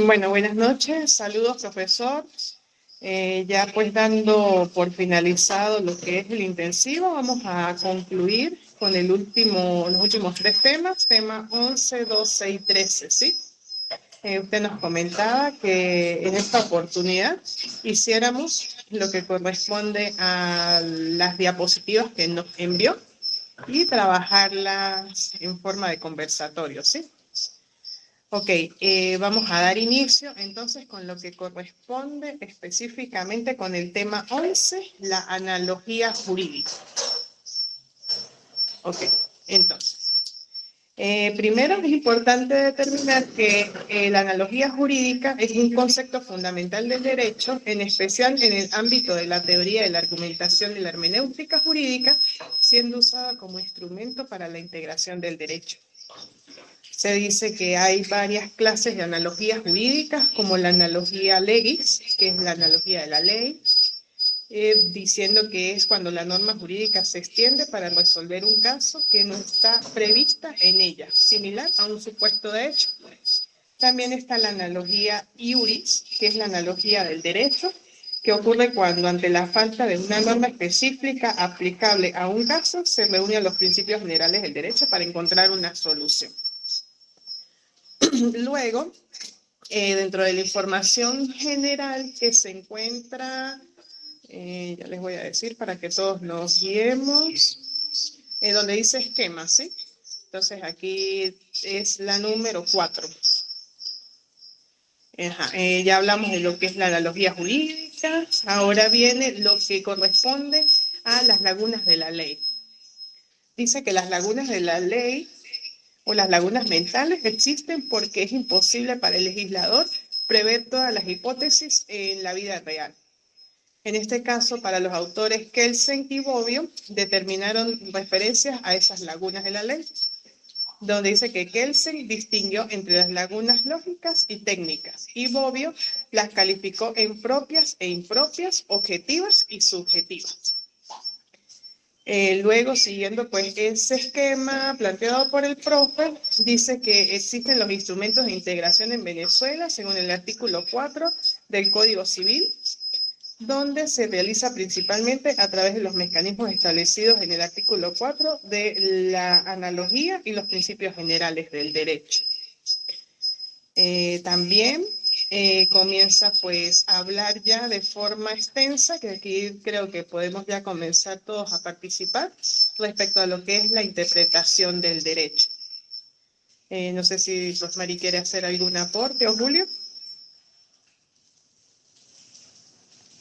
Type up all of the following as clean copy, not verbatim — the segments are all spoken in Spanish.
Bueno, buenas noches, saludos profesor. Ya pues dando por finalizado lo que es el intensivo, vamos a concluir con los últimos tres temas, tema 11, 12 y 13, ¿sí? Usted nos comentaba que en esta oportunidad hiciéramos lo que corresponde a las diapositivas que nos envió y trabajarlas en forma de conversatorio, ¿sí? Ok, vamos a dar inicio entonces con lo que corresponde específicamente con el tema 11, la analogía jurídica. Ok, entonces, primero es importante determinar que la analogía jurídica es un concepto fundamental del derecho, en especial en el ámbito de la teoría de la argumentación y la hermenéutica jurídica, siendo usada como instrumento para la integración del derecho. Se dice que hay varias clases de analogías jurídicas, como la analogía legis, que es la analogía de la ley, diciendo que es cuando la norma jurídica se extiende para resolver un caso que no está prevista en ella, similar a un supuesto de hecho. También está la analogía iuris, que es la analogía del derecho, que ocurre cuando ante la falta de una norma específica aplicable a un caso, se reúnen los principios generales del derecho para encontrar una solución. Luego, dentro de la información general que se encuentra, ya les voy a decir para que todos nos guiemos, donde dice esquema, ¿sí? Entonces aquí es la número 4. Ya hablamos de lo que es la analogía jurídica, ahora viene lo que corresponde a las lagunas de la ley. Dice que las lagunas de la ley o las lagunas mentales existen porque es imposible para el legislador prever todas las hipótesis en la vida real. En este caso, para los autores Kelsen y Bobbio, determinaron referencias a esas lagunas de la ley, donde dice que Kelsen distinguió entre las lagunas lógicas y técnicas, y Bobbio las calificó en propias e impropias, objetivas y subjetivas. Luego, siguiendo pues ese esquema planteado por el profe, dice que existen los instrumentos de integración en Venezuela, según el artículo 4 del Código Civil, donde se realiza principalmente a través de los mecanismos establecidos en el artículo 4 de la analogía y los principios generales del derecho. También comienza pues a hablar ya de forma extensa, que aquí creo que podemos ya comenzar todos a participar, respecto a lo que es la interpretación del derecho. No sé si Rosmary quiere hacer algún aporte o Julio.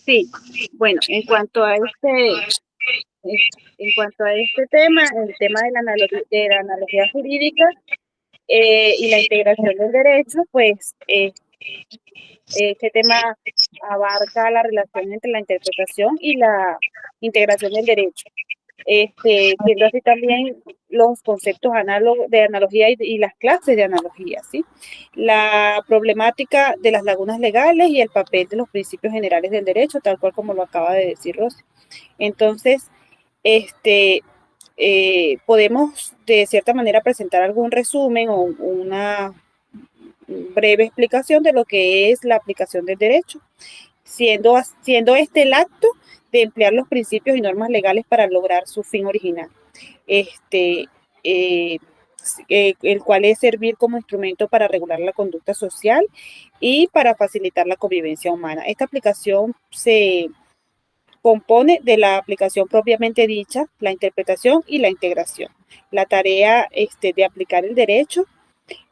Sí, bueno, en cuanto a este tema, el tema de la analogía jurídica y la integración del derecho, pues este tema abarca la relación entre la interpretación y la integración del derecho, viendo así también los conceptos análogos de analogía y las clases de analogía, ¿sí? La problemática de las lagunas legales y el papel de los principios generales del derecho, tal cual como lo acaba de decir Rosy. Entonces, podemos de cierta manera presentar algún resumen o una breve explicación de lo que es la aplicación del derecho, siendo este el acto de emplear los principios y normas legales para lograr su fin original, el cual es servir como instrumento para regular la conducta social y para facilitar la convivencia humana. Esta aplicación se compone de la aplicación propiamente dicha, la interpretación y la integración. La tarea de aplicar el derecho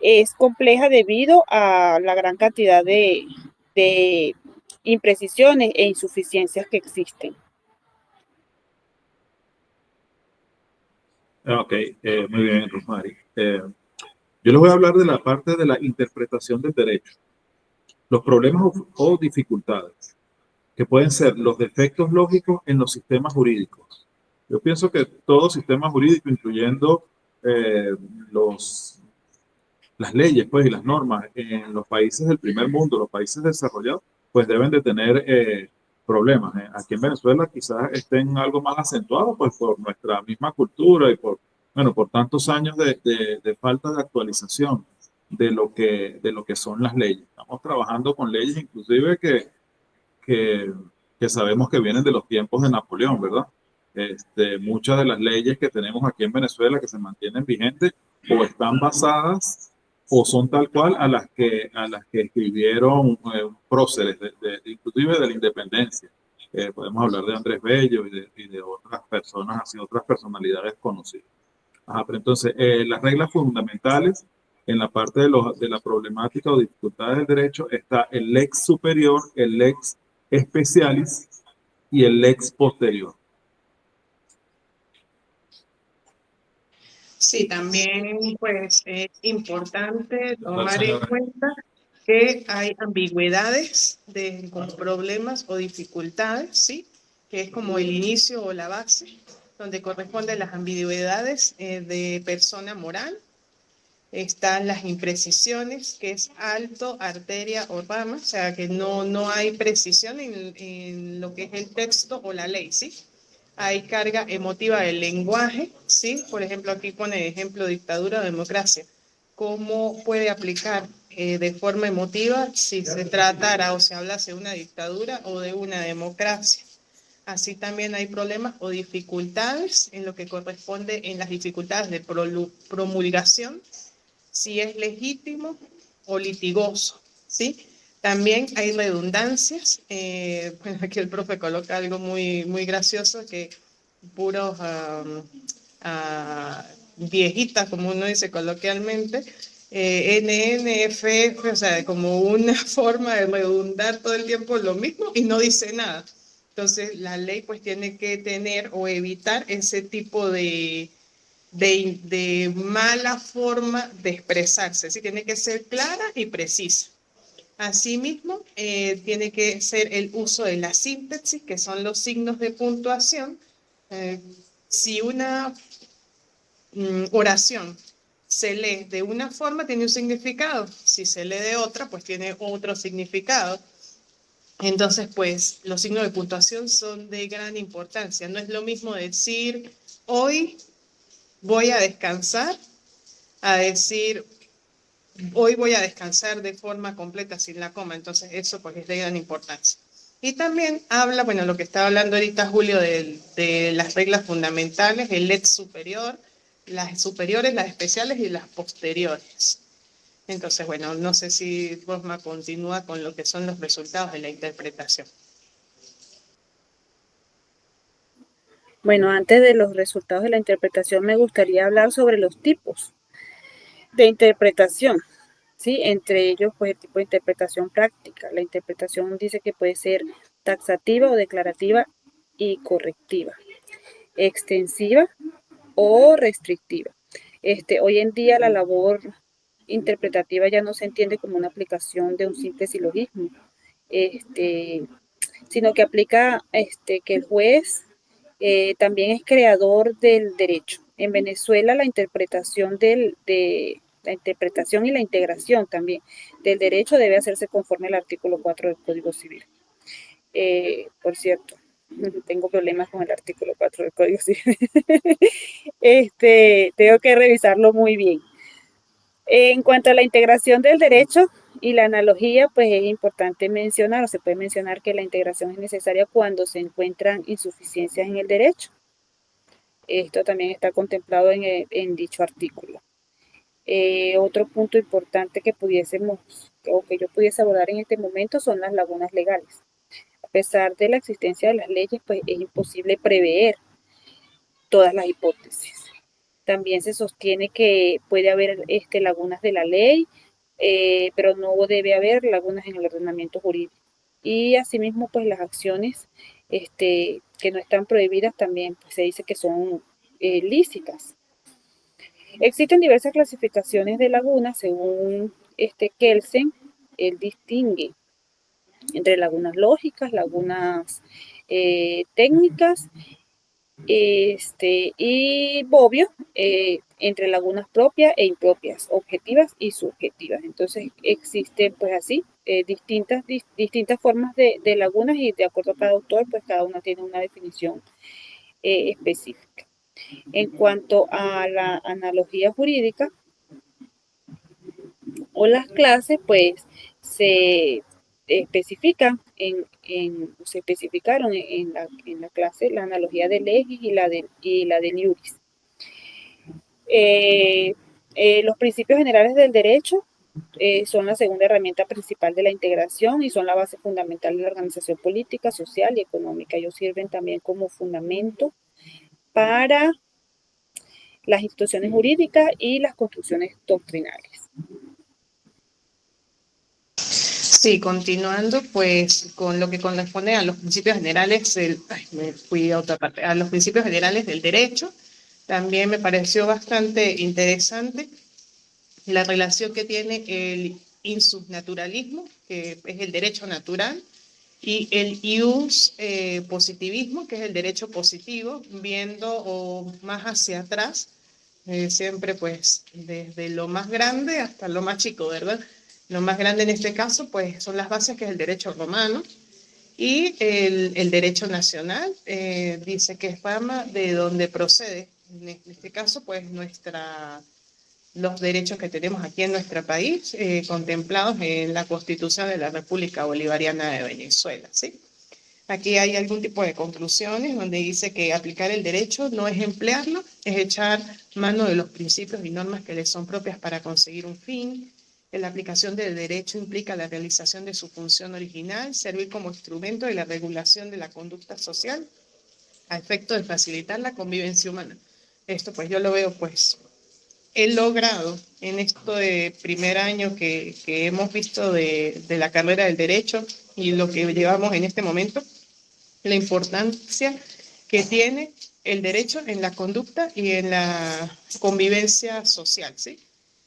es compleja debido a la gran cantidad de imprecisiones e insuficiencias que existen. Ok, muy bien, Rosmary. Yo les voy a hablar de la parte de la interpretación del derecho. Los problemas o dificultades, que pueden ser los defectos lógicos en los sistemas jurídicos. Yo pienso que todo sistema jurídico, incluyendo las leyes pues, y las normas en los países del primer mundo, los países desarrollados, pues deben de tener problemas. Aquí en Venezuela quizás estén algo más acentuados pues, por nuestra misma cultura y por tantos años de falta de actualización de lo que son las leyes. Estamos trabajando con leyes inclusive que, que sabemos que vienen de los tiempos de Napoleón, ¿verdad? Muchas de las leyes que tenemos aquí en Venezuela que se mantienen vigentes o están basadas o son tal cual a las que escribieron próceres, inclusive de la independencia. Podemos hablar de Andrés Bello y de otras personas, así otras personalidades conocidas. Ajá, pero entonces, las reglas fundamentales en la parte de la problemática o dificultades del derecho está el lex superior, el lex specialis y el lex posterior. Sí, también pues es importante tomar en cuenta que hay ambigüedades con problemas o dificultades, ¿sí? Que es como el inicio o la base, donde corresponden las ambigüedades de persona moral. Están las imprecisiones, que es alto, arteria o rama, o sea que no hay precisión en lo que es el texto o la ley, ¿sí? Hay carga emotiva del lenguaje, ¿sí? Por ejemplo, aquí pone ejemplo dictadura o democracia. ¿Cómo puede aplicar de forma emotiva si se tratara o se hablase de una dictadura o de una democracia? Así también hay problemas o dificultades en lo que corresponde en las dificultades de promulgación, si es legítimo o litigoso, ¿sí? También hay redundancias. Bueno, aquí el profe coloca algo muy gracioso, que puros viejitas, como uno dice coloquialmente, NNFF, o sea, como una forma de redundar todo el tiempo lo mismo y no dice nada. Entonces, la ley pues tiene que tener o evitar ese tipo de mala forma de expresarse, ¿sí? Tiene que ser clara y precisa. Asimismo, tiene que ser el uso de la síntesis, que son los signos de puntuación. Si una oración se lee de una forma, tiene un significado. Si se lee de otra, pues tiene otro significado. Entonces, pues, los signos de puntuación son de gran importancia. No es lo mismo decir hoy voy a descansar a decir hoy voy a descansar de forma completa sin la coma. Entonces eso pues es de gran importancia. Y también habla, bueno, lo que estaba hablando ahorita Julio de las reglas fundamentales, el lex superior, las superiores, las especiales y las posteriores. Entonces, bueno, no sé si Rosma continúa con lo que son los resultados de la interpretación. Bueno, antes de los resultados de la interpretación me gustaría hablar sobre los tipos de interpretación, ¿sí? Entre ellos, pues el tipo de interpretación práctica. La interpretación dice que puede ser taxativa o declarativa y correctiva, extensiva o restrictiva. Hoy en día la labor interpretativa ya no se entiende como una aplicación de un simple silogismo, sino que aplica que el juez también es creador del derecho. En Venezuela la interpretación la interpretación y la integración también del derecho debe hacerse conforme al artículo 4 del Código Civil. Por cierto, tengo problemas con el artículo 4 del Código Civil. Tengo que revisarlo muy bien. En cuanto a la integración del derecho y la analogía, pues es importante mencionar, o se puede mencionar que la integración es necesaria cuando se encuentran insuficiencias en el derecho. Esto también está contemplado en dicho artículo. Otro punto importante que pudiésemos, o que yo pudiese abordar en este momento, son las lagunas legales. A pesar de la existencia de las leyes, pues es imposible prever todas las hipótesis. También se sostiene que puede haber lagunas de la ley, pero no debe haber lagunas en el ordenamiento jurídico. Y asimismo, pues las acciones que no están prohibidas también pues, se dice que son lícitas. Existen diversas clasificaciones de lagunas, según Kelsen, él distingue entre lagunas lógicas, lagunas técnicas, y Bobbio, entre lagunas propias e impropias, objetivas y subjetivas. Entonces existen pues así distintas formas de lagunas y de acuerdo a cada autor pues cada una tiene una definición específica. En cuanto a la analogía jurídica, o las clases, pues se especifican se especificaron en la clase la analogía de Legis y la de Lewis. Los principios generales del derecho son la segunda herramienta principal de la integración y son la base fundamental de la organización política, social y económica. Ellos sirven también como fundamento para las instituciones jurídicas y las construcciones doctrinales. Sí, continuando pues con lo que corresponde a los principios generales, me fui a otra parte, a los principios generales del derecho, también me pareció bastante interesante la relación que tiene el insubnaturalismo, que es el derecho natural, y el ius positivismo, que es el derecho positivo, viendo o más hacia atrás, siempre pues desde lo más grande hasta lo más chico, ¿verdad? Lo más grande en este caso pues son las bases, que es el derecho romano, y el derecho nacional dice que es fama de donde procede, en este caso pues los derechos que tenemos aquí en nuestro país, contemplados en la Constitución de la República Bolivariana de Venezuela, ¿sí? Aquí hay algún tipo de conclusiones donde dice que aplicar el derecho no es emplearlo, es echar mano de los principios y normas que le son propias para conseguir un fin. La aplicación del derecho implica la realización de su función original, servir como instrumento de la regulación de la conducta social a efecto de facilitar la convivencia humana. Esto pues yo lo veo pues he logrado en esto de primer año que hemos visto de la carrera del derecho y lo que llevamos en este momento, la importancia que tiene el derecho en la conducta y en la convivencia social, ¿sí?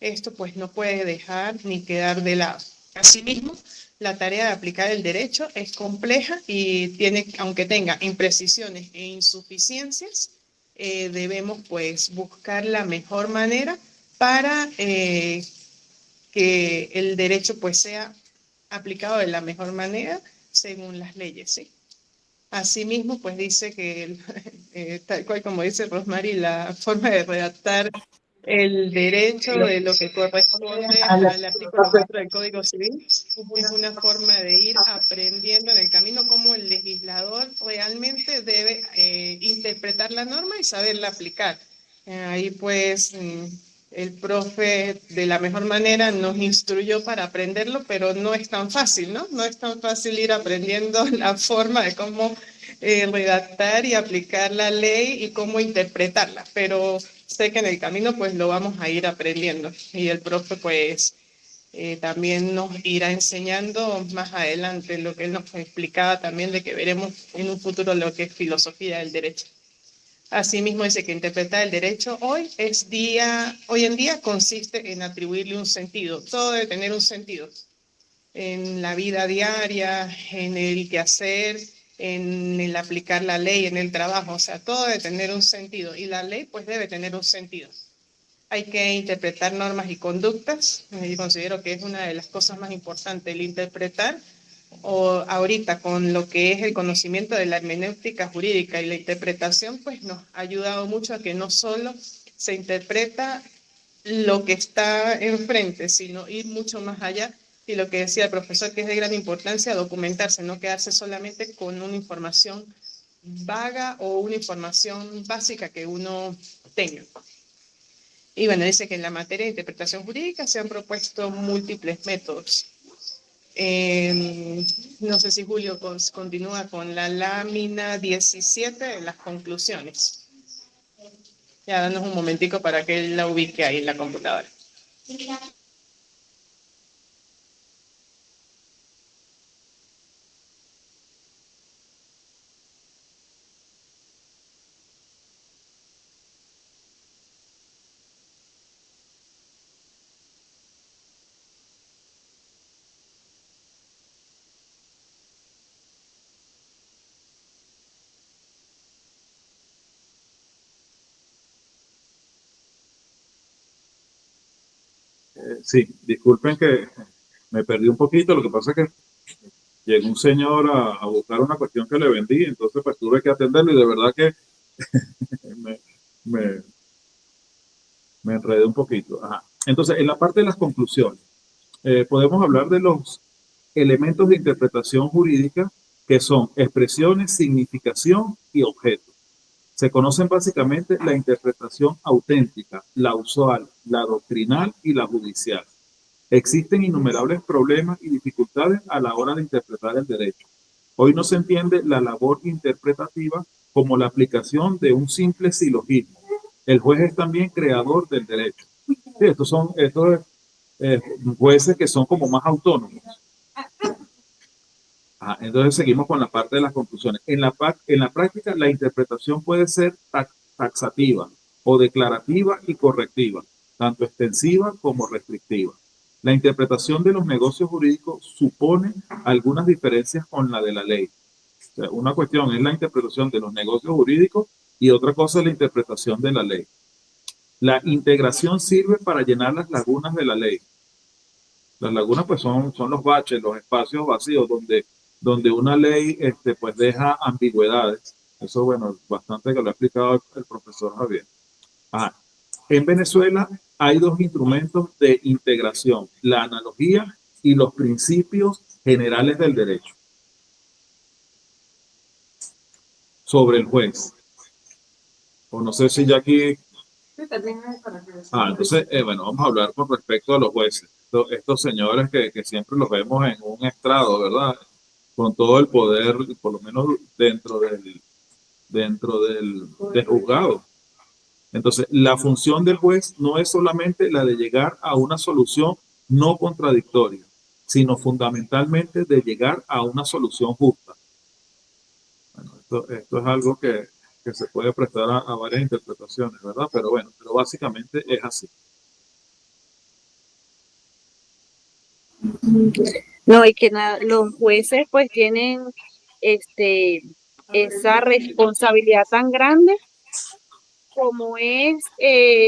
Esto pues no puede dejar ni quedar de lado. Asimismo, la tarea de aplicar el derecho es compleja y tiene, aunque tenga imprecisiones e insuficiencias, debemos pues buscar la mejor manera para que el derecho pues sea aplicado de la mejor manera según las leyes, ¿sí? Asimismo, pues dice que, tal cual como dice Rosmary, la forma de redactar el derecho de lo que corresponde al artículo 4 del Código Civil es una forma de ir aprendiendo en el camino cómo el legislador realmente debe interpretar la norma y saberla aplicar. Ahí pues el profe de la mejor manera nos instruyó para aprenderlo, pero no es tan fácil, ¿no? No es tan fácil ir aprendiendo la forma de cómo redactar y aplicar la ley y cómo interpretarla, pero sé que en el camino pues lo vamos a ir aprendiendo y el profe pues también nos irá enseñando más adelante lo que él nos explicaba también de que veremos en un futuro lo que es filosofía del derecho. Asimismo dice que interpretar el derecho hoy en día consiste en atribuirle un sentido. Todo debe tener un sentido en la vida diaria, en el quehacer, en el aplicar la ley, en el trabajo. O sea, todo debe tener un sentido y la ley pues debe tener un sentido. Hay que interpretar normas y conductas. Yo considero que es una de las cosas más importantes, el interpretar. O ahorita con lo que es el conocimiento de la hermenéutica jurídica y la interpretación, pues nos ha ayudado mucho a que no solo se interpreta lo que está enfrente, sino ir mucho más allá. Y lo que decía el profesor, que es de gran importancia, documentarse, no quedarse solamente con una información vaga o una información básica que uno tenga. Y bueno, dice que en la materia de interpretación jurídica se han propuesto múltiples métodos. No sé si Julio continúa con la lámina 17 de las conclusiones. Ya, danos un momentico para que él la ubique ahí en la computadora. Sí, disculpen que me perdí un poquito, lo que pasa es que llegó un señor a buscar una cuestión que le vendí, entonces pues tuve que atenderlo y de verdad que me, me, me enredé un poquito. Ajá. Entonces, en la parte de las conclusiones, podemos hablar de los elementos de interpretación jurídica que son expresiones, significación y objeto. Se conocen básicamente la interpretación auténtica, la usual, la doctrinal y la judicial. Existen innumerables problemas y dificultades a la hora de interpretar el derecho. Hoy no se entiende la labor interpretativa como la aplicación de un simple silogismo. El juez es también creador del derecho. Sí, estos jueces que son como más autónomos. Entonces seguimos con la parte de las conclusiones. En la práctica, la interpretación puede ser taxativa o declarativa y correctiva, tanto extensiva como restrictiva. La interpretación de los negocios jurídicos supone algunas diferencias con la de la ley. O sea, una cuestión es la interpretación de los negocios jurídicos y otra cosa es la interpretación de la ley. La integración sirve para llenar las lagunas de la ley. Las lagunas pues son los baches, los espacios vacíos donde una ley pues deja ambigüedades. Eso, bueno, bastante que lo ha explicado el profesor Javier. En Venezuela hay dos instrumentos de integración, la analogía y los principios generales del derecho sobre el juez. O no sé si ya aquí... entonces, bueno, vamos a hablar con respecto a los jueces. Estos señores que siempre los vemos en un estrado, ¿verdad? Con todo el poder, por lo menos dentro del juzgado. Entonces, la función del juez no es solamente la de llegar a una solución no contradictoria, sino fundamentalmente de llegar a una solución justa. Bueno, esto es algo que se puede prestar a varias interpretaciones, ¿verdad? Pero bueno, pero básicamente es así. No, y que los jueces pues tienen esa responsabilidad tan grande como es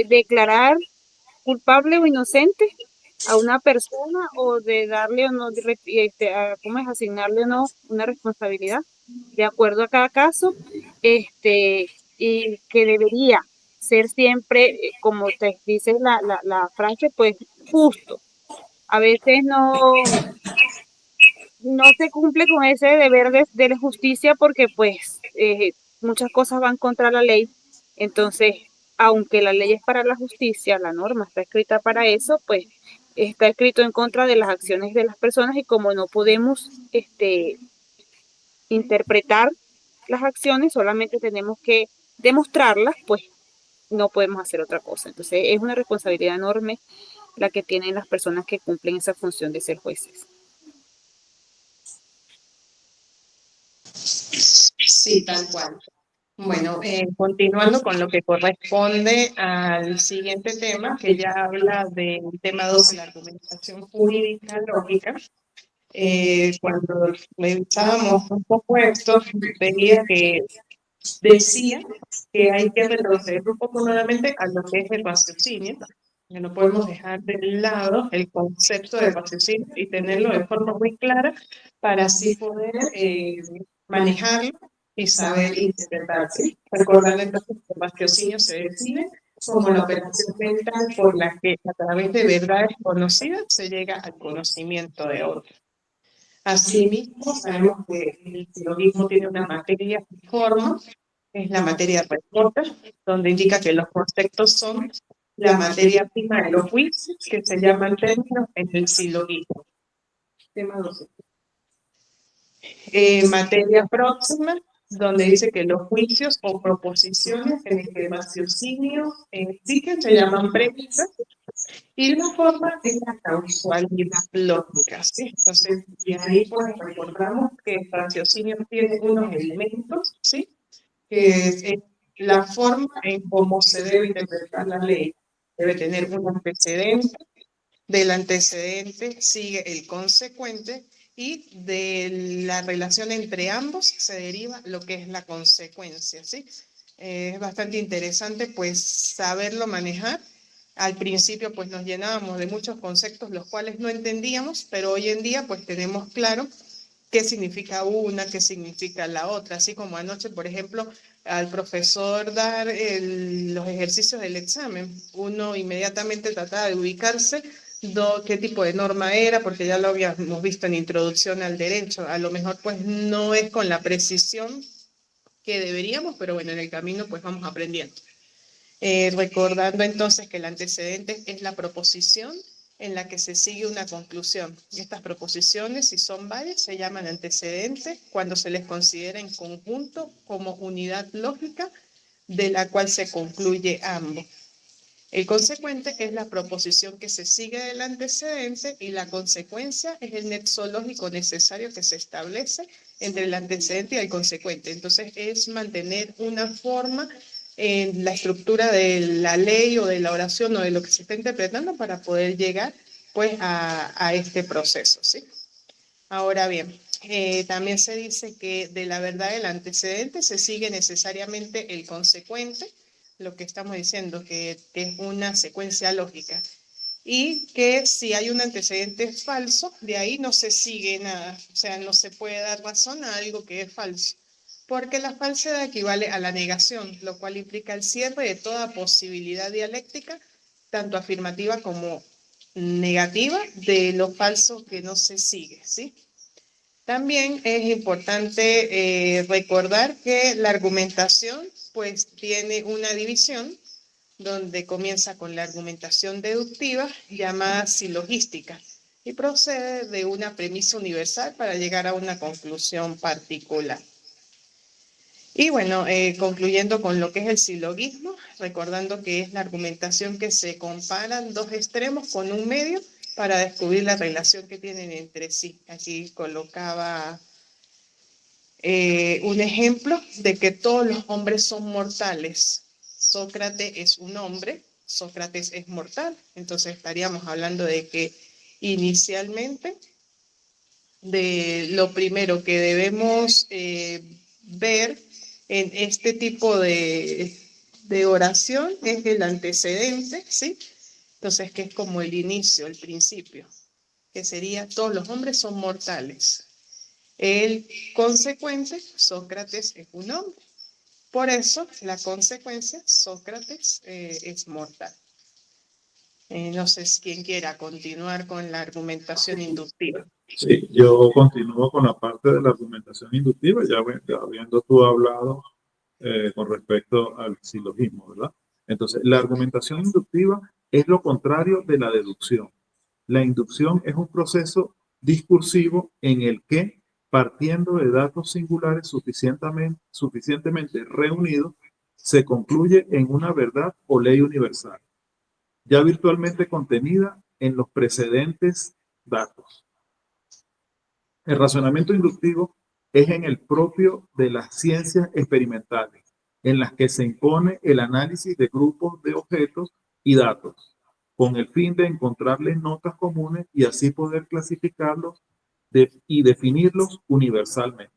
declarar culpable o inocente a una persona o de darle o no, ¿cómo es? Asignarle o no una responsabilidad de acuerdo a cada caso, y que debería ser siempre, como te dice la frase, pues justo. A veces no se cumple con ese deber de la justicia porque pues muchas cosas van contra la ley. Entonces, aunque la ley es para la justicia, la norma está escrita para eso, pues está escrito en contra de las acciones de las personas y como no podemos interpretar las acciones, solamente tenemos que demostrarlas, pues no podemos hacer otra cosa. Entonces, es una responsabilidad enorme la que tienen las personas que cumplen esa función de ser jueces. Sí, tal cual. Bueno, continuando con lo que corresponde al siguiente tema, que ya habla del tema 2 de la argumentación jurídica lógica. Cuando revisábamos un poco esto, veía que decía que hay que retroceder un poco nuevamente a lo que es el raciocinio, que no podemos dejar de lado el concepto de raciocinio y tenerlo de forma muy clara para así poder manejarlo y saber interpretar. Recordar entonces que el raciocinio se define como la operación mental por la que a través de verdades conocidas se llega al conocimiento de otros. Asimismo, sabemos que el silogismo tiene una materia y forma, es la materia recta, donde indica que los conceptos son la materia prima de los juicios, que se llaman términos en el silogismo. Tema 12. Materia próxima, donde dice que los juicios o proposiciones en el que el raciocinio existen se llaman premisas, y la forma es la causalidad lógica, ¿sí? Entonces, y ahí pues recordamos que el raciocinio tiene unos elementos, ¿sí? Que es la forma en cómo se debe interpretar la ley. Debe tener un antecedente, del antecedente sigue el consecuente, y de la relación entre ambos se deriva lo que es la consecuencia, ¿sí? Es bastante interesante pues saberlo manejar. Al principio pues nos llenábamos de muchos conceptos los cuales no entendíamos, pero hoy en día pues tenemos claro qué significa una, qué significa la otra, así como anoche, por ejemplo, al profesor dar los ejercicios del examen, uno inmediatamente trataba de ubicarse qué tipo de norma era, porque ya lo habíamos visto en introducción al derecho. A lo mejor pues no es con la precisión que deberíamos, pero bueno, en el camino pues vamos aprendiendo. Recordando entonces que el antecedente es la proposición en la que se sigue una conclusión. Estas proposiciones, si son varias, se llaman antecedentes cuando se les considera en conjunto como unidad lógica de la cual se concluye ambos. El consecuente es la proposición que se sigue del antecedente y la consecuencia es el nexo lógico necesario que se establece entre el antecedente y el consecuente. Entonces es mantener una forma en la estructura de la ley o de la oración o de lo que se está interpretando para poder llegar pues a este proceso, ¿sí? Ahora bien, también se dice que de la verdad del antecedente se sigue necesariamente el consecuente, lo que estamos diciendo, que es una secuencia lógica. Y que si hay un antecedente falso, de ahí no se sigue nada. O sea, no se puede dar razón a algo que es falso. Porque la falsedad equivale a la negación, lo cual implica el cierre de toda posibilidad dialéctica, tanto afirmativa como negativa, de lo falso que no se sigue, ¿sí? También es importante recordar que la argumentación pues tiene una división donde comienza con la argumentación deductiva llamada silogística y procede de una premisa universal para llegar a una conclusión particular. Y bueno, concluyendo con lo que es el silogismo, recordando que es la argumentación que se comparan dos extremos con un medio para descubrir la relación que tienen entre sí. Aquí colocaba un ejemplo de que todos los hombres son mortales. Sócrates es un hombre, Sócrates es mortal. Entonces estaríamos hablando de que inicialmente de lo primero que debemos ver en este tipo de oración es el antecedente, ¿sí? Entonces, que es como el inicio, el principio, que sería todos los hombres son mortales. El consecuente, Sócrates es un hombre. Por eso, la consecuencia, Sócrates es mortal. No sé si quien quiera continuar con la argumentación inductiva. Sí, yo continúo con la parte de la argumentación inductiva, ya habiendo tú hablado con respecto al silogismo, ¿verdad? Entonces, la argumentación inductiva es lo contrario de la deducción. La inducción es un proceso discursivo en el que, partiendo de datos singulares suficientemente reunidos, se concluye en una verdad o ley universal, ya virtualmente contenida en los precedentes datos. El razonamiento inductivo es en el propio de las ciencias experimentales, en las que se impone el análisis de grupos de objetos y datos, con el fin de encontrarles notas comunes y así poder clasificarlos y definirlos universalmente.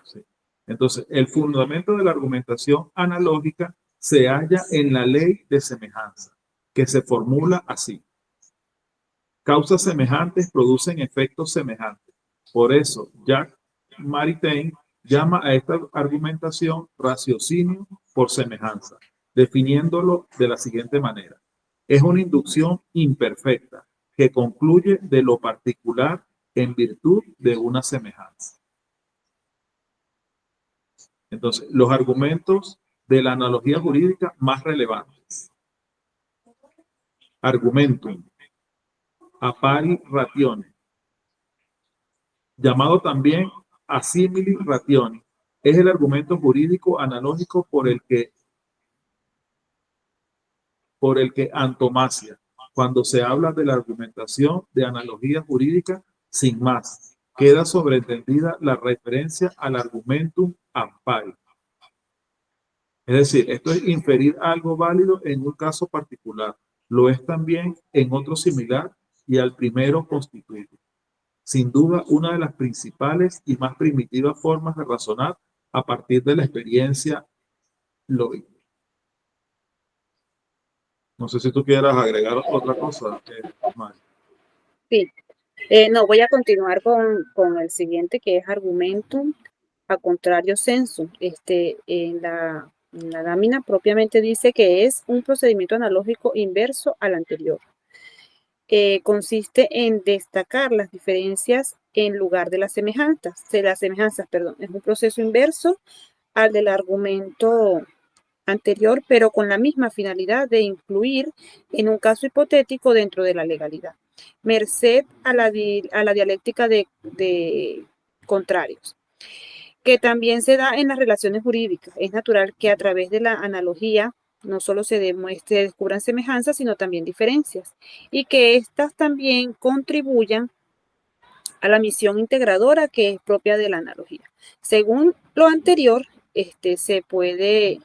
Sí. Entonces, el fundamento de la argumentación analógica se halla en la ley de semejanza, que se formula así. Causas semejantes producen efectos semejantes. Por eso, Jacques Maritain llama a esta argumentación raciocinio por semejanza, definiéndolo de la siguiente manera. Es una inducción imperfecta que concluye de lo particular en virtud de una semejanza. Entonces, los argumentos de la analogía jurídica más relevantes. Argumentum. Appari ratione. Llamado también assimili rationi, es el argumento jurídico analógico por el que antomasia, cuando se habla de la argumentación de analogía jurídica sin más, queda sobreentendida la referencia al argumentum appari. Es decir, esto es inferir algo válido en un caso particular, lo es también en otro similar y al primero constituye. Sin duda, una de las principales y más primitivas formas de razonar a partir de la experiencia lógica. No sé si tú quieras agregar otra cosa, Mario. Sí. No, voy a continuar con el siguiente, que es argumentum a contrario sensu. En la La lámina propiamente dice que es un procedimiento analógico inverso al anterior. Consiste en destacar las diferencias en lugar de las semejanzas. Es un proceso inverso al del argumento anterior, pero con la misma finalidad de incluir en un caso hipotético dentro de la legalidad, merced a la dialéctica de contrarios, que también se da en las relaciones jurídicas. Es natural que a través de la analogía no solo se descubran semejanzas, sino también diferencias, y que éstas también contribuyan a la misión integradora que es propia de la analogía. Según lo anterior, se puede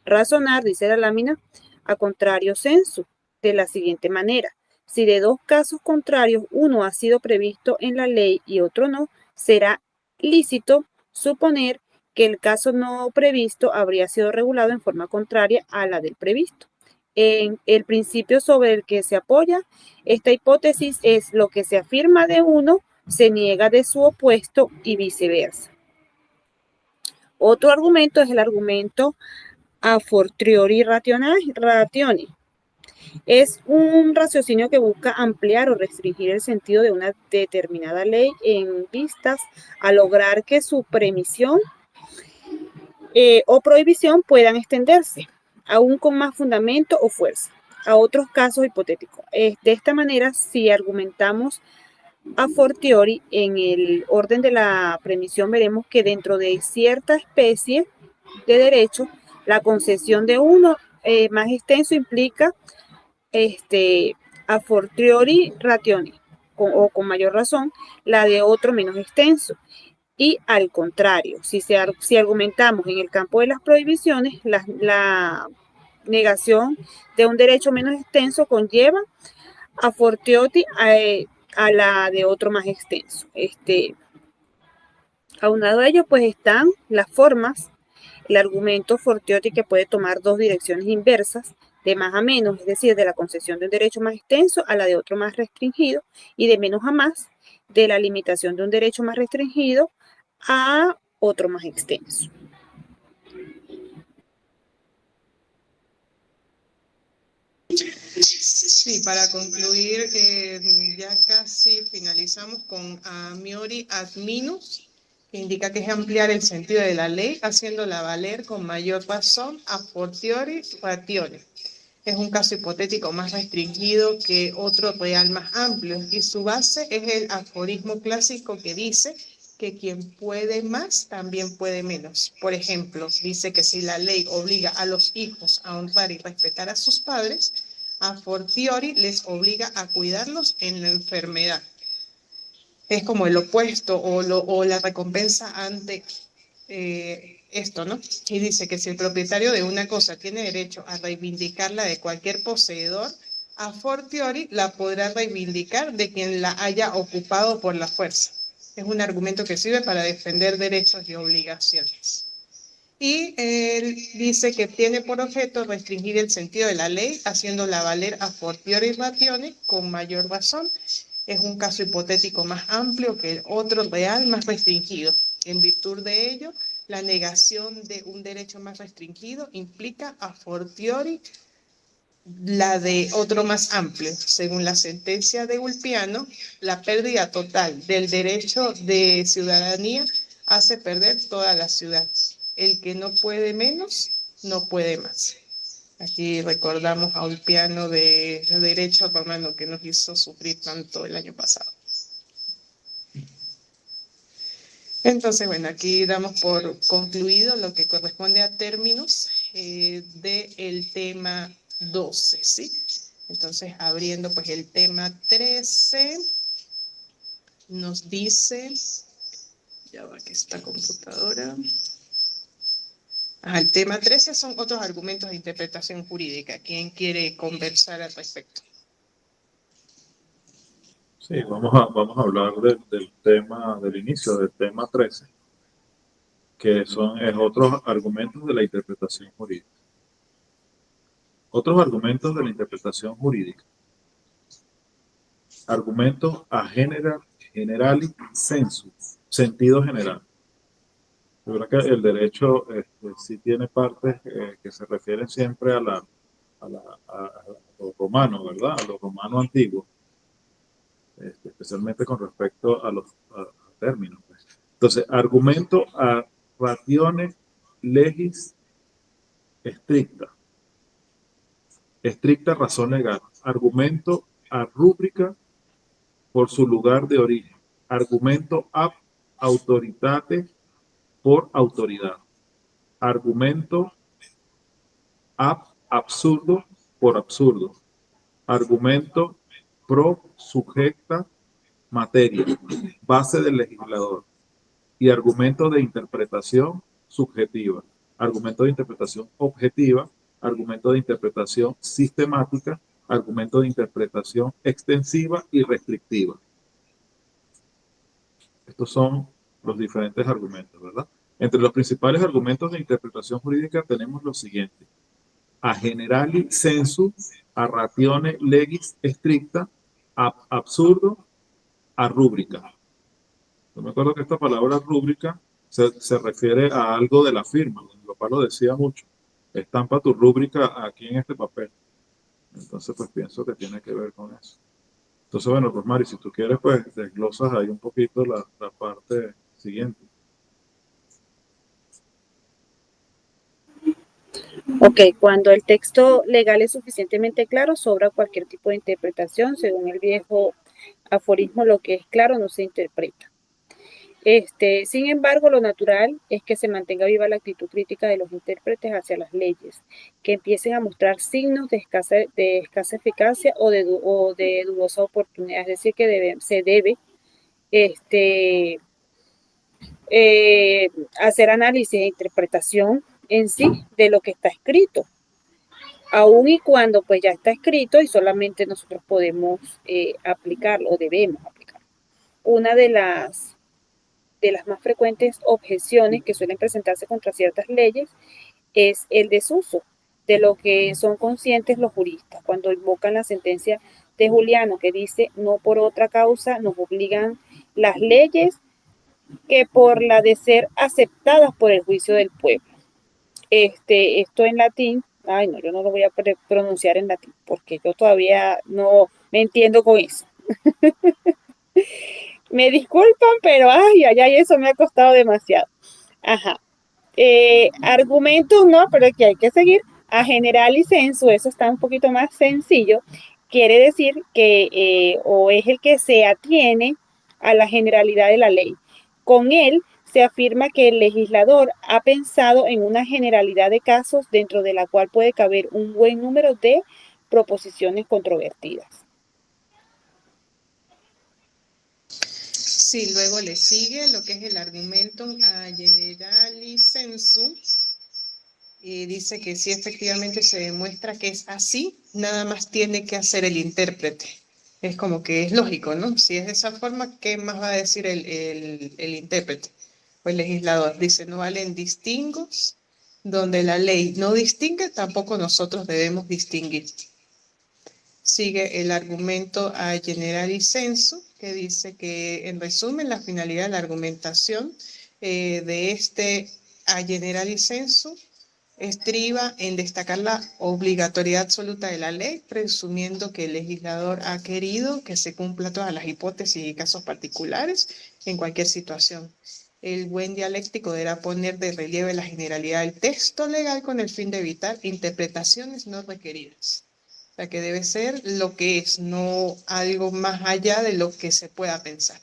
razonar, dice la lámina, a contrario sensu, de la siguiente manera. Si de dos casos contrarios uno ha sido previsto en la ley y otro no, será lícito suponer que el caso no previsto habría sido regulado en forma contraria a la del previsto. En el principio sobre el que se apoya esta hipótesis es lo que se afirma de uno, se niega de su opuesto y viceversa. Otro argumento es el argumento a fortiori rationi. Es un raciocinio que busca ampliar o restringir el sentido de una determinada ley en vistas a lograr que su premisión o prohibición puedan extenderse, aún con más fundamento o fuerza, a otros casos hipotéticos. De esta manera, si argumentamos a fortiori en el orden de la premisión, veremos que dentro de cierta especie de derecho, la concesión de uno más extenso implica a fortiori rationi, o con mayor razón, la de otro menos extenso. Y al contrario, si argumentamos en el campo de las prohibiciones, la negación de un derecho menos extenso conlleva a fortiori a la de otro más extenso. Aunado a ello, pues están las formas. El argumento fortiori que puede tomar dos direcciones inversas, de más a menos, es decir, de la concesión de un derecho más extenso a la de otro más restringido, y de menos a más, de la limitación de un derecho más restringido a otro más extenso. Sí, para concluir, ya casi finalizamos con amiori ad minus, que indica que es ampliar el sentido de la ley, haciéndola valer con mayor razón a fortiori ratione. Es un caso hipotético más restringido que otro real más amplio, y su base es el aforismo clásico que dice que quien puede más también puede menos. Por ejemplo, dice que si la ley obliga a los hijos a honrar y respetar a sus padres, a fortiori les obliga a cuidarlos en la enfermedad. Es como el opuesto o la recompensa ante esto, ¿no? Y dice que si el propietario de una cosa tiene derecho a reivindicarla de cualquier poseedor, a fortiori la podrá reivindicar de quien la haya ocupado por la fuerza. Es un argumento que sirve para defender derechos y obligaciones. Y él dice que tiene por objeto restringir el sentido de la ley, haciéndola valer a fortiori ratione con mayor razón. Es un caso hipotético más amplio que el otro real más restringido. En virtud de ello, la negación de un derecho más restringido implica a fortiori la de otro más amplio. Según la sentencia de Ulpiano, la pérdida total del derecho de ciudadanía hace perder toda la ciudad. El que no puede menos, no puede más. Aquí recordamos a Ulpiano de derecho romano que nos hizo sufrir tanto el año pasado. Entonces, bueno, aquí damos por concluido lo que corresponde a términos del tema 12, ¿sí? Entonces, abriendo pues el tema 13, nos dice, ya va que esta computadora. El tema 13 son otros argumentos de interpretación jurídica. ¿Quién quiere conversar al respecto? Sí, vamos a hablar del tema, del inicio del tema 13, que es otros argumentos de la interpretación jurídica. Otros argumentos de la interpretación jurídica. Argumento a generali sensu, sentido general. De verdad que el derecho sí tiene partes que se refieren siempre a lo romano, ¿verdad? A lo romano antiguo, especialmente con respecto a términos, pues. Entonces, argumento a ratione legis stricta, estricta razón legal, argumento a rúbrica por su lugar de origen, argumento ab autoritate por autoridad, argumento ab absurdo por absurdo, argumento pro sujecta materia, base del legislador, y argumento de interpretación subjetiva, argumento de interpretación objetiva, argumento de interpretación sistemática, argumento de interpretación extensiva y restrictiva. Estos son los diferentes argumentos, ¿verdad? Entre los principales argumentos de interpretación jurídica tenemos los siguientes: a generali sensu, a ratione legis stricta, a absurdo, a rúbrica. Yo me acuerdo que esta palabra rúbrica se refiere a algo de la firma. Mi papá lo decía mucho: estampa tu rúbrica aquí en este papel. Entonces, pues pienso que tiene que ver con eso. Entonces, bueno, Rosmary, si tú quieres, pues desglosas ahí un poquito la parte siguiente. Ok, cuando el texto legal es suficientemente claro, sobra cualquier tipo de interpretación. Según el viejo aforismo, lo que es claro no se interpreta. Sin embargo, lo natural es que se mantenga viva la actitud crítica de los intérpretes hacia las leyes, que empiecen a mostrar signos de escasa eficacia o de dudosa oportunidad. Es decir, que se debe hacer análisis e interpretación en sí de lo que está escrito, aun y cuando pues ya está escrito y solamente nosotros podemos aplicarlo o debemos aplicarlo. Una de las más frecuentes objeciones que suelen presentarse contra ciertas leyes es el desuso de lo que son conscientes los juristas cuando invocan la sentencia de Juliano, que dice: no por otra causa nos obligan las leyes que por la de ser aceptadas por el juicio del pueblo. Esto en latín, ay no, yo no lo voy a pronunciar en latín porque yo todavía no me entiendo con eso. Me disculpan, pero ay, eso me ha costado demasiado. Ajá. Argumentos, no, pero que hay que seguir. A generali sensu, eso está un poquito más sencillo. Quiere decir que o es el que se atiene a la generalidad de la ley. Con él se afirma que el legislador ha pensado en una generalidad de casos dentro de la cual puede caber un buen número de proposiciones controvertidas. Sí, luego le sigue lo que es el argumentum a generali sensu. Y dice que si efectivamente se demuestra que es así, nada más tiene que hacer el intérprete. Es como que es lógico, ¿no? Si es de esa forma, ¿qué más va a decir el intérprete o el legislador? Dice: no valen distingos, donde la ley no distingue, tampoco nosotros debemos distinguir. Sigue el argumento a generali sensu, que dice que, en resumen, la finalidad de la argumentación de este a generali sensu estriba en destacar la obligatoriedad absoluta de la ley, presumiendo que el legislador ha querido que se cumpla todas las hipótesis y casos particulares en cualquier situación. El buen dialéctico deberá poner de relieve la generalidad del texto legal con el fin de evitar interpretaciones no requeridas. O sea, que debe ser lo que es, no algo más allá de lo que se pueda pensar.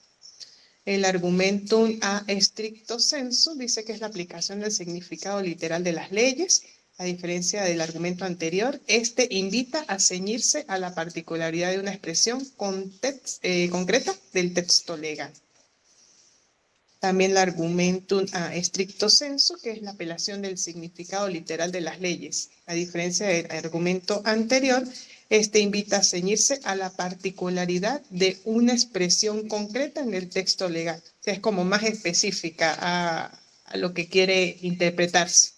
El argumentum a stricto sensu dice que es la aplicación del significado literal de las leyes. A diferencia del argumento anterior, este invita a ceñirse a la particularidad de una expresión concreta del texto legal. También el argumentum a stricto sensu, que es la apelación del significado literal de las leyes. A diferencia del argumento anterior, este invita a ceñirse a la particularidad de una expresión concreta en el texto legal. O sea, es como más específica a lo que quiere interpretarse.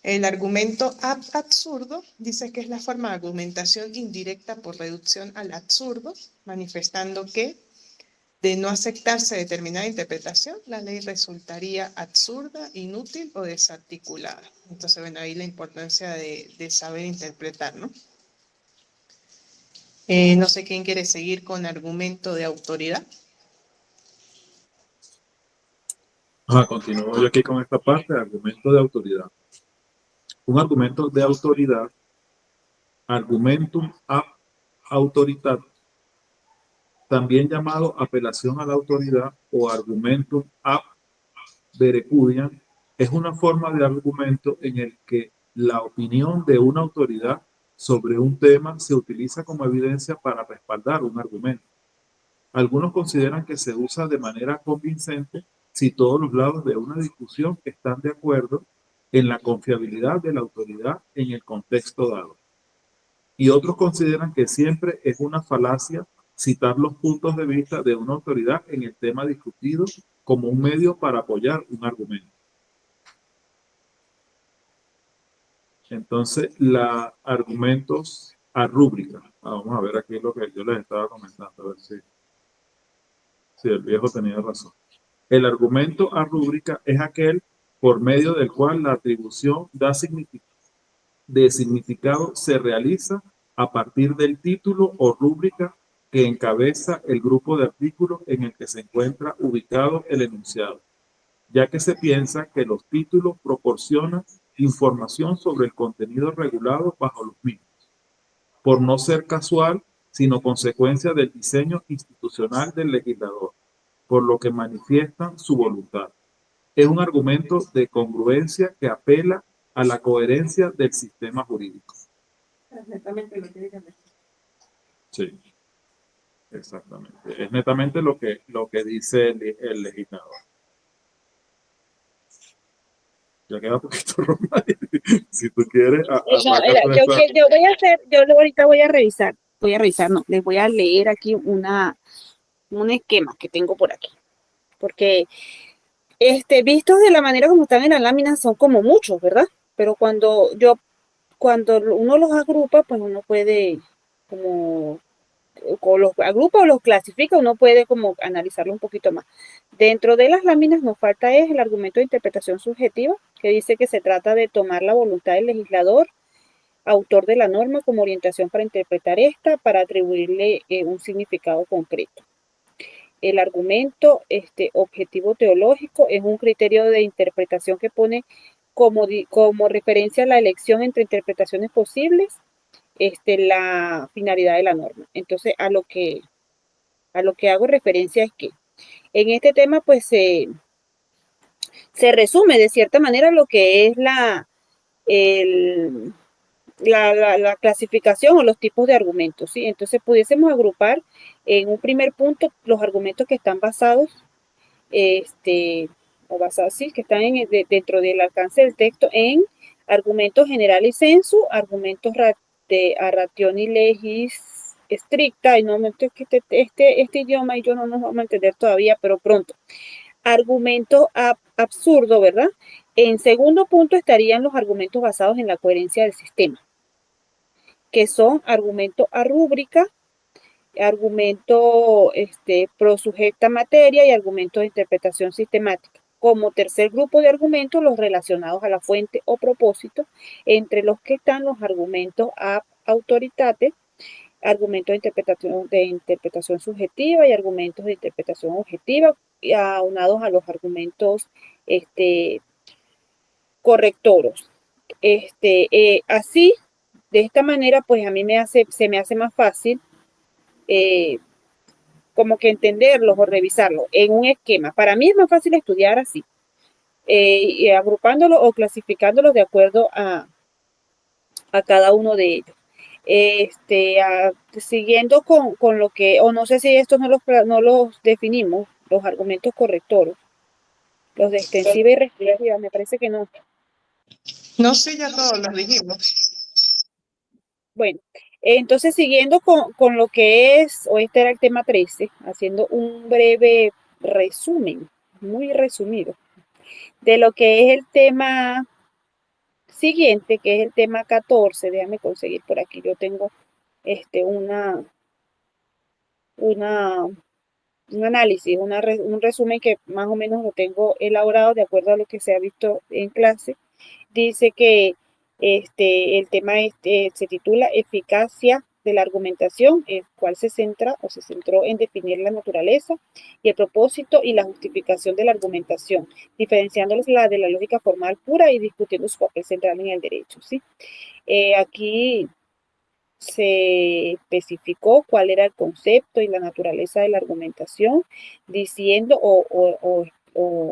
El argumento ab absurdo dice que es la forma de argumentación indirecta por reducción al absurdo, manifestando que de no aceptarse determinada interpretación, la ley resultaría absurda, inútil o desarticulada. Entonces, bueno, ahí la importancia de saber interpretar, ¿no? No sé quién quiere seguir con argumento de autoridad. Continúo yo aquí con esta parte de argumento de autoridad. Un argumento de autoridad, argumentum ab autoritatis, también llamado apelación a la autoridad o argumentum ab verecudiam, es una forma de argumento en el que la opinión de una autoridad sobre un tema se utiliza como evidencia para respaldar un argumento. Algunos consideran que se usa de manera convincente si todos los lados de una discusión están de acuerdo en la confiabilidad de la autoridad en el contexto dado. Y otros consideran que siempre es una falacia citar los puntos de vista de una autoridad en el tema discutido como un medio para apoyar un argumento. Entonces, la argumentos a rúbrica. Vamos a ver aquí lo que yo les estaba comentando, a ver si el viejo tenía razón. El argumento a rúbrica es aquel por medio del cual la atribución de significado se realiza a partir del título o rúbrica que encabeza el grupo de artículos en el que se encuentra ubicado el enunciado, ya que se piensa que los títulos proporcionan información sobre el contenido regulado bajo los mismos, por no ser casual, sino consecuencia del diseño institucional del legislador, por lo que manifiestan su voluntad. Es un argumento de congruencia que apela a la coherencia del sistema jurídico. Es netamente lo que digan. Sí, exactamente. Es netamente lo que dice el legislador. Ya queda poquito, Roma. Si tú quieres, yo ahorita voy a revisar, no, les voy a leer aquí un esquema que tengo por aquí, porque vistos de la manera como están en las láminas son como muchos, ¿verdad? Pero cuando uno los agrupa, pues uno puede como los agrupa o los clasifica, uno puede como analizarlo un poquito más. Dentro de las láminas nos falta es el argumento de interpretación subjetiva, que dice que se trata de tomar la voluntad del legislador, autor de la norma, como orientación para interpretar esta, para atribuirle un significado concreto. El argumento objetivo teológico es un criterio de interpretación que pone como referencia la elección entre interpretaciones posibles, la finalidad de la norma. Entonces, a lo que hago referencia es que en este tema, pues, se resume de cierta manera lo que es la clasificación o los tipos de argumentos, ¿sí? Entonces, pudiésemos agrupar en un primer punto los argumentos que están basados, sí, que están dentro del alcance del texto en argumentos general y sensu, argumentos a ratione legis estricta, y no me este idioma y yo no nos vamos a entender todavía, pero pronto. Argumento absurdo, ¿verdad? En segundo punto estarían los argumentos basados en la coherencia del sistema, que son argumento a rúbrica, argumento pro sujecta materia y argumento de interpretación sistemática. Como tercer grupo de argumentos, los relacionados a la fuente o propósito, entre los que están los argumentos ab autoritate, argumentos de interpretación subjetiva y argumentos de interpretación objetiva, aunados a los argumentos correctoros. Así, de esta manera, pues a mí se me hace más fácil como que entenderlos o revisarlos en un esquema. Para mí es más fácil estudiar así, agrupándolos o clasificándolos de acuerdo a cada uno de ellos. Siguiendo con lo que, o no sé si estos no los definimos, los argumentos correctoros, los de extensiva y restrictiva, me parece que no. No sé, ya todos los dijimos. Bueno, entonces siguiendo con lo que es, o este era el tema 13, haciendo un breve resumen, muy resumido, de lo que es el tema siguiente, que es el tema 14, déjame conseguir por aquí, yo tengo una un análisis, un resumen que más o menos lo tengo elaborado de acuerdo a lo que se ha visto en clase. Dice que el tema se titula Eficacia de la argumentación, el cual se centra o se centró en definir la naturaleza y el propósito y la justificación de la argumentación, diferenciándoles la de la lógica formal pura y discutiendo su papel central en el derecho, ¿sí? Aquí se especificó cuál era el concepto y la naturaleza de la argumentación, diciendo o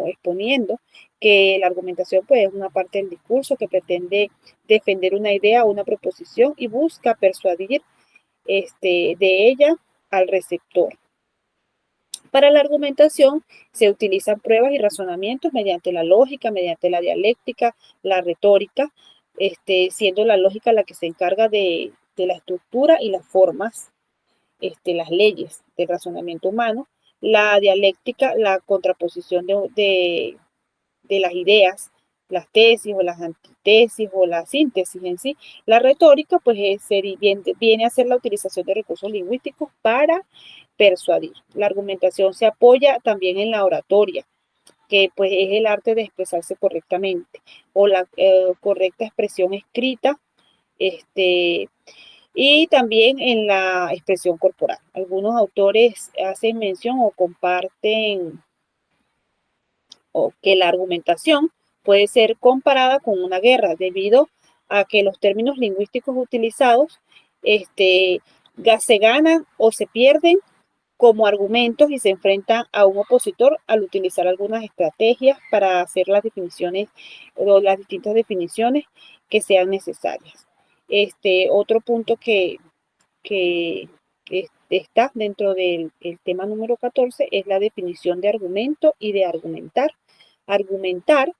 exponiendo que la argumentación pues, es una parte del discurso que pretende defender una idea o una proposición y busca persuadir de ella al receptor. Para la argumentación se utilizan pruebas y razonamientos mediante la lógica, mediante la dialéctica, la retórica, siendo la lógica la que se encarga de la estructura y las formas, las leyes del razonamiento humano, la dialéctica, la contraposición de las ideas, las tesis o las antitesis o la síntesis en sí. La retórica, pues, viene a ser la utilización de recursos lingüísticos para persuadir. La argumentación se apoya también en la oratoria, que pues es el arte de expresarse correctamente o la correcta expresión escrita, y también en la expresión corporal. Algunos autores hacen mención o comparten o que la argumentación puede ser comparada con una guerra debido a que los términos lingüísticos utilizados se ganan o se pierden como argumentos y se enfrentan a un opositor al utilizar algunas estrategias para hacer las definiciones o las distintas definiciones que sean necesarias. Otro punto que está dentro del tema número 14 es la definición de argumento y de argumentar. Argumentar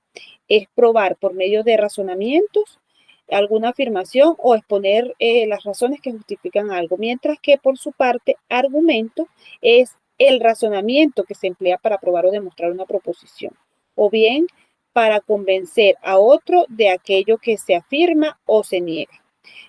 es probar por medio de razonamientos alguna afirmación o exponer las razones que justifican algo, mientras que por su parte argumento es el razonamiento que se emplea para probar o demostrar una proposición, o bien para convencer a otro de aquello que se afirma o se niega.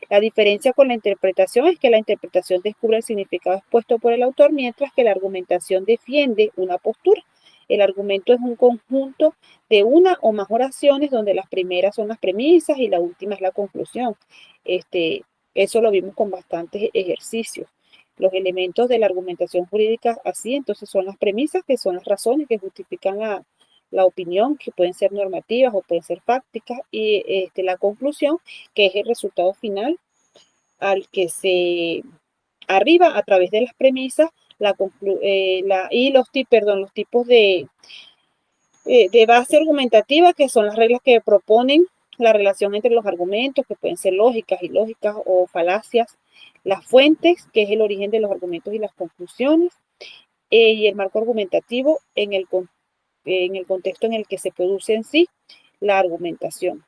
La diferencia con la interpretación es que la interpretación descubre el significado expuesto por el autor, mientras que la argumentación defiende una postura. El argumento es un conjunto de una o más oraciones donde las primeras son las premisas y la última es la conclusión. Eso lo vimos con bastantes ejercicios. Los elementos de la argumentación jurídica así, entonces son las premisas, que son las razones que justifican la opinión, que pueden ser normativas o pueden ser fácticas, y la conclusión, que es el resultado final al que se arriba a través de las premisas los tipos de base argumentativa, que son las reglas que proponen la relación entre los argumentos, que pueden ser lógicas, ilógicas o falacias, las fuentes, que es el origen de los argumentos y las conclusiones, y el marco argumentativo en el contexto en el que se produce en sí la argumentación.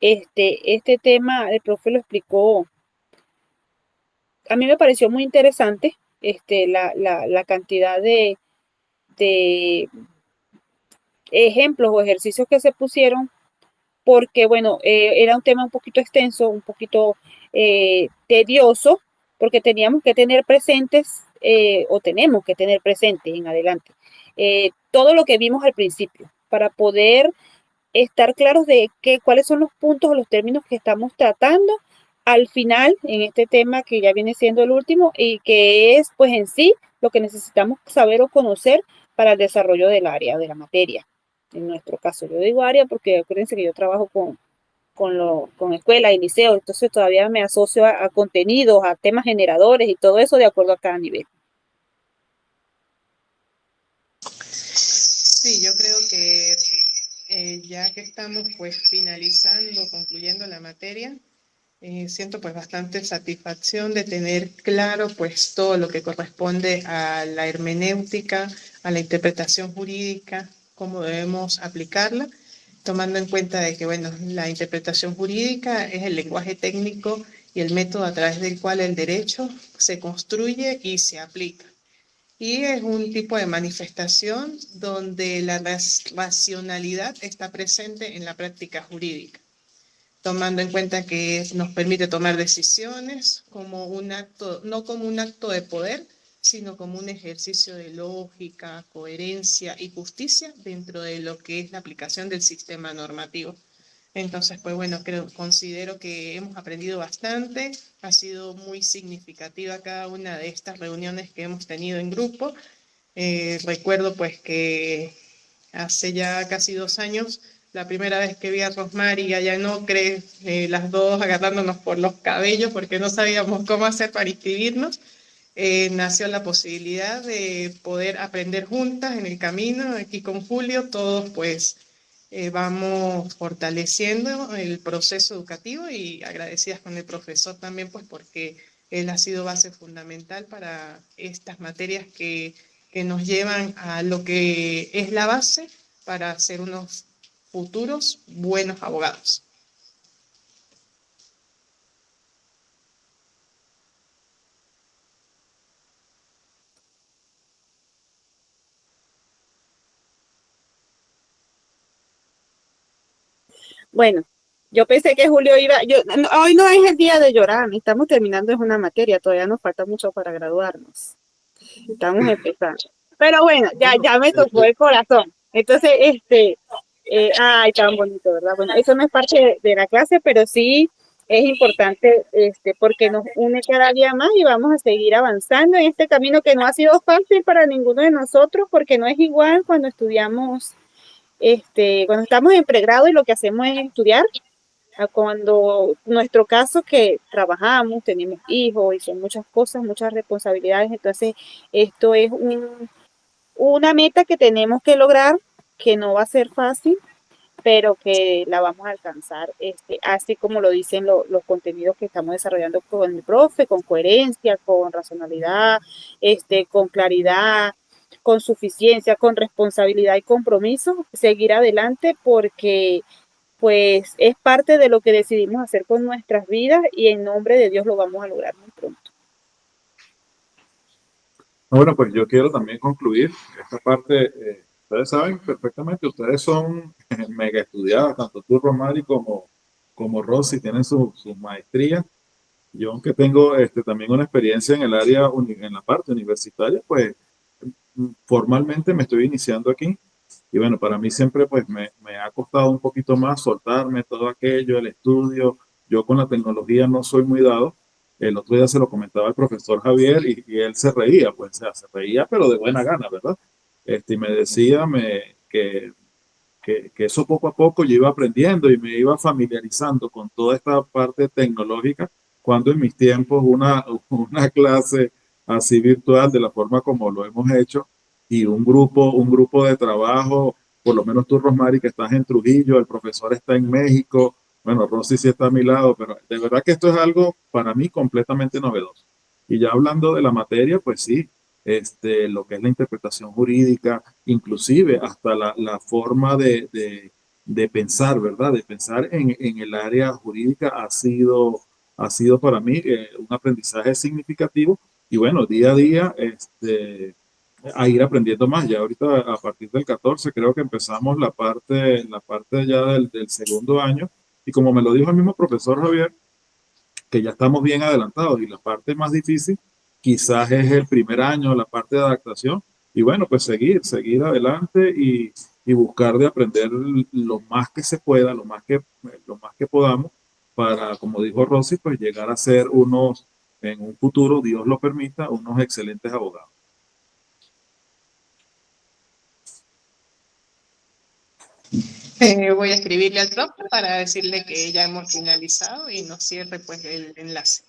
Este tema el profe lo explicó, a mí me pareció muy interesante la cantidad de ejemplos o ejercicios que se pusieron, porque bueno, era un tema un poquito extenso, un poquito tedioso, porque teníamos que tener presentes o tenemos que tener presentes en adelante todo lo que vimos al principio para poder estar claros de cuáles son los puntos o los términos que estamos tratando al final en este tema que ya viene siendo el último y que es pues en sí lo que necesitamos saber o conocer para el desarrollo del área, de la materia. En nuestro caso, yo digo área porque acuérdense que yo trabajo con escuelas y liceos, entonces todavía me asocio a contenidos, a temas generadores y todo eso de acuerdo a cada nivel. Sí, yo creo que ya que estamos pues finalizando, concluyendo la materia, siento pues bastante satisfacción de tener claro pues todo lo que corresponde a la hermenéutica, a la interpretación jurídica, cómo debemos aplicarla, tomando en cuenta de que bueno, la interpretación jurídica es el lenguaje técnico y el método a través del cual el derecho se construye y se aplica. Y es un tipo de manifestación donde la racionalidad está presente en la práctica jurídica, tomando en cuenta que nos permite tomar decisiones como un acto, no como un acto de poder, sino como un ejercicio de lógica, coherencia y justicia dentro de lo que es la aplicación del sistema normativo. Entonces, pues bueno, considero que hemos aprendido bastante, ha sido muy significativa cada una de estas reuniones que hemos tenido en grupo. Recuerdo pues que hace ya casi 2 años, la primera vez que vi a Rosmar y a Yanocre, las dos agarrándonos por los cabellos porque no sabíamos cómo hacer para inscribirnos, nació la posibilidad de poder aprender juntas en el camino. Aquí con Julio todos pues vamos fortaleciendo el proceso educativo y agradecidas con el profesor también pues porque él ha sido base fundamental para estas materias que nos llevan a lo que es la base para ser unos futuros buenos abogados. Bueno, yo pensé que Julio iba, hoy no es el día de llorar, estamos terminando es una materia, todavía nos falta mucho para graduarnos, estamos empezando. Pero bueno, ya me tocó el corazón. Entonces, ay, tan bonito, ¿verdad? Bueno, eso no es parte de la clase, pero sí es importante, porque nos une cada día más y vamos a seguir avanzando en este camino que no ha sido fácil para ninguno de nosotros, porque no es igual cuando estudiamos, cuando estamos en pregrado y lo que hacemos es estudiar, a cuando nuestro caso que trabajamos, tenemos hijos y son muchas cosas, muchas responsabilidades, entonces esto es una meta que tenemos que lograr, que no va a ser fácil, pero que la vamos a alcanzar, así como lo dicen los contenidos que estamos desarrollando con el profe, con coherencia, con racionalidad, con claridad, con suficiencia, con responsabilidad y compromiso, seguir adelante porque pues es parte de lo que decidimos hacer con nuestras vidas y en nombre de Dios lo vamos a lograr muy pronto. Bueno, pues yo quiero también concluir esta parte. Ustedes saben perfectamente, ustedes son mega estudiadas, tanto tú, Romari, como Rosy, tienen sus maestrías. Yo, aunque tengo también una experiencia en el área, en la parte universitaria, pues formalmente me estoy iniciando aquí. Y bueno, para mí siempre pues me ha costado un poquito más soltarme todo aquello, el estudio. Yo con la tecnología no soy muy dado. El otro día se lo comentaba el profesor Javier y él se reía, pues o sea, se reía, pero de buena gana, ¿verdad? Y me decía que eso poco a poco yo iba aprendiendo y me iba familiarizando con toda esta parte tecnológica, cuando en mis tiempos una clase así virtual, de la forma como lo hemos hecho, y un grupo de trabajo, por lo menos tú, Rosmari, que estás en Trujillo, el profesor está en México, bueno, Rosy sí está a mi lado, pero de verdad que esto es algo para mí completamente novedoso. Y ya hablando de la materia, pues sí, lo que es la interpretación jurídica, inclusive hasta la forma de pensar, ¿verdad? De pensar en el área jurídica ha sido para mí un aprendizaje significativo y bueno, día a día a ir aprendiendo más. Ya ahorita a partir del 14 creo que empezamos la parte ya del segundo año y como me lo dijo el mismo profesor Javier, que ya estamos bien adelantados y la parte más difícil quizás es el primer año, la parte de adaptación y bueno, pues seguir adelante y buscar de aprender lo más que se pueda, lo más que podamos para, como dijo Rosy, pues llegar a ser unos, en un futuro, Dios lo permita, unos excelentes abogados. Voy a escribirle al profe para decirle que ya hemos finalizado y nos cierre pues el enlace.